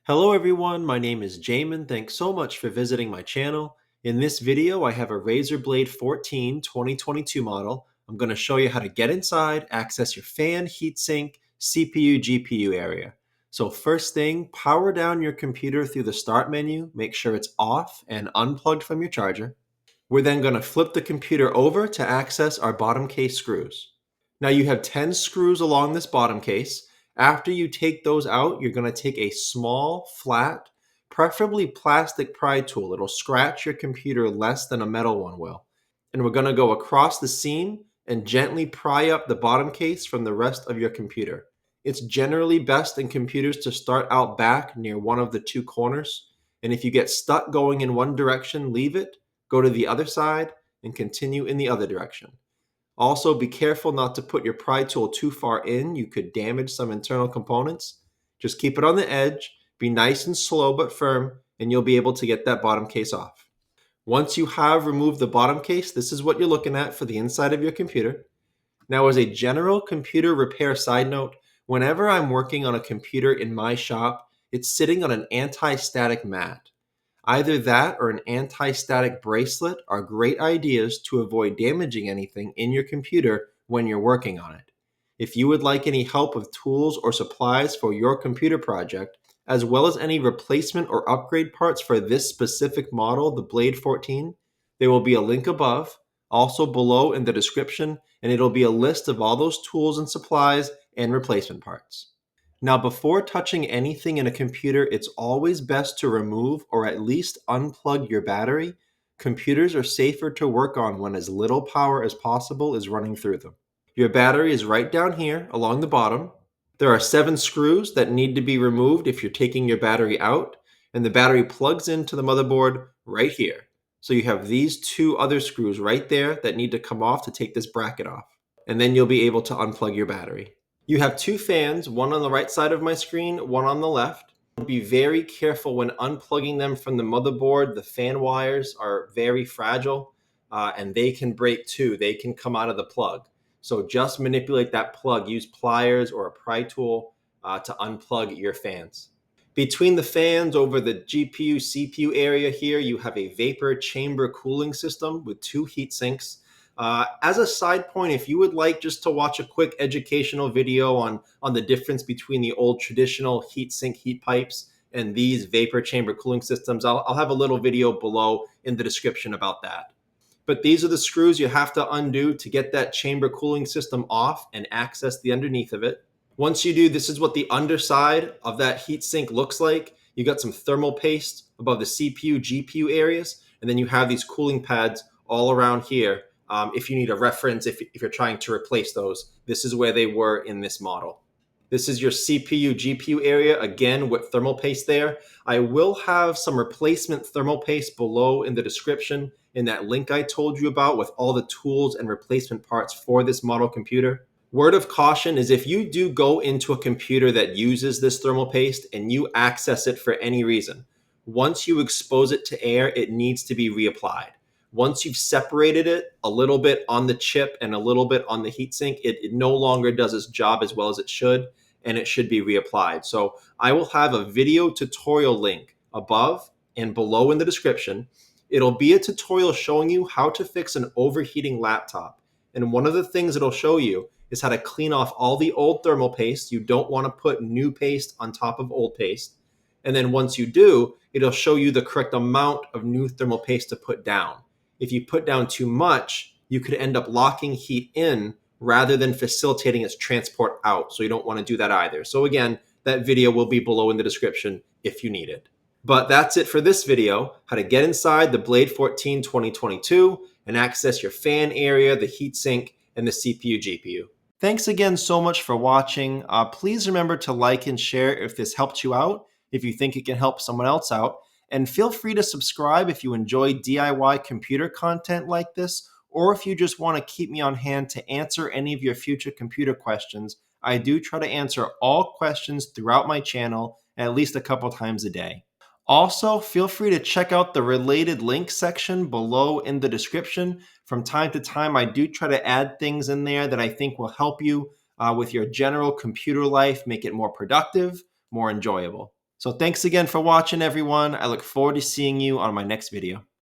Hello everyone, my name is Jamin. Thanks so much for visiting my channel. In this video, I have a Razer Blade 14 2022 model. I'm going to show you how to get inside, access your fan, heatsink, CPU, GPU area. So first thing, power down your computer through the start menu, make sure it's off and unplugged from your charger. We're then going to flip the computer over to access our bottom case screws. Now you have 10 screws along this bottom case. After you take those out, you're going to take a small, flat, preferably plastic pry tool. It'll scratch your computer less than a metal one will. And we're going to go across the seam and gently pry up the bottom case from the rest of your computer. It's generally best in computers to start out back near one of the two corners. And if you get stuck going in one direction, leave it, go to the other side, and continue in the other direction. Also, be careful not to put your pry tool too far in. You could damage some internal components. Just keep it on the edge, be nice and slow but firm, and you'll be able to get that bottom case off. Once you have removed the bottom case, this is what you're looking at for the inside of your computer. Now, as a general computer repair side note, whenever I'm working on a computer in my shop, it's sitting on an anti-static mat. Either that or an anti-static bracelet are great ideas to avoid damaging anything in your computer when you're working on it. If you would like any help with tools or supplies for your computer project, as well as any replacement or upgrade parts for this specific model, the Blade 14, there will be a link above, also below in the description, and it'll be a list of all those tools and supplies and replacement parts. Now, before touching anything in a computer, it's always best to remove or at least unplug your battery. Computers are safer to work on when as little power as possible is running through them. Your battery is right down here along the bottom. There are 7 screws that need to be removed if you're taking your battery out, and the battery plugs into the motherboard right here. So you have these 2 other screws right there that need to come off to take this bracket off, and then you'll be able to unplug your battery. You have 2 fans, one on the right side of my screen, one on the left. Be very careful when unplugging them from the motherboard. The fan wires are very fragile and they can break too. They can come out of the plug. So just manipulate that plug. Use pliers or a pry tool to unplug your fans. Between the fans over the GPU, CPU area here, you have a vapor chamber cooling system with 2 heat sinks. As a side point, if you would like just to watch a quick educational video on the difference between the old traditional heatsink heat pipes and these vapor chamber cooling systems, I'll have a little video below in the description about that. But these are the screws you have to undo to get that chamber cooling system off and access the underneath of it. Once you do, this is what the underside of that heatsink looks like. You got some thermal paste above the CPU, GPU areas, and then you have these cooling pads all around here. If you need a reference, if you're trying to replace those, this is where they were in this model. This is your CPU, GPU area, again with thermal paste there. I will have some replacement thermal paste below in the description in that link I told you about with all the tools and replacement parts for this model computer. Word of caution is if you do go into a computer that uses this thermal paste and you access it for any reason, once you expose it to air, it needs to be reapplied. Once you've separated it a little bit on the chip and a little bit on the heatsink, it no longer does its job as well as it should, and it should be reapplied. So I will have a video tutorial link above and below in the description. It'll be a tutorial showing you how to fix an overheating laptop. And one of the things it'll show you is how to clean off all the old thermal paste. You don't want to put new paste on top of old paste. And then once you do, it'll show you the correct amount of new thermal paste to put down. If you put down too much, you could end up locking heat in rather than facilitating its transport out. So you don't want to do that either. So again, that video will be below in the description if you need it. But that's it for this video, how to get inside the Blade 14 2022 and access your fan area, the heatsink, and the CPU, GPU. Thanks again so much for watching. Please remember to like and share if this helped you out, if you think it can help someone else out. And feel free to subscribe if you enjoy DIY computer content like this, or if you just want to keep me on hand to answer any of your future computer questions. I do try to answer all questions throughout my channel at least a couple times a day. Also, feel free to check out the related links section below in the description. From time to time, I do try to add things in there that I think will help you with your general computer life, make it more productive, more enjoyable. So thanks again for watching, everyone. I look forward to seeing you on my next video.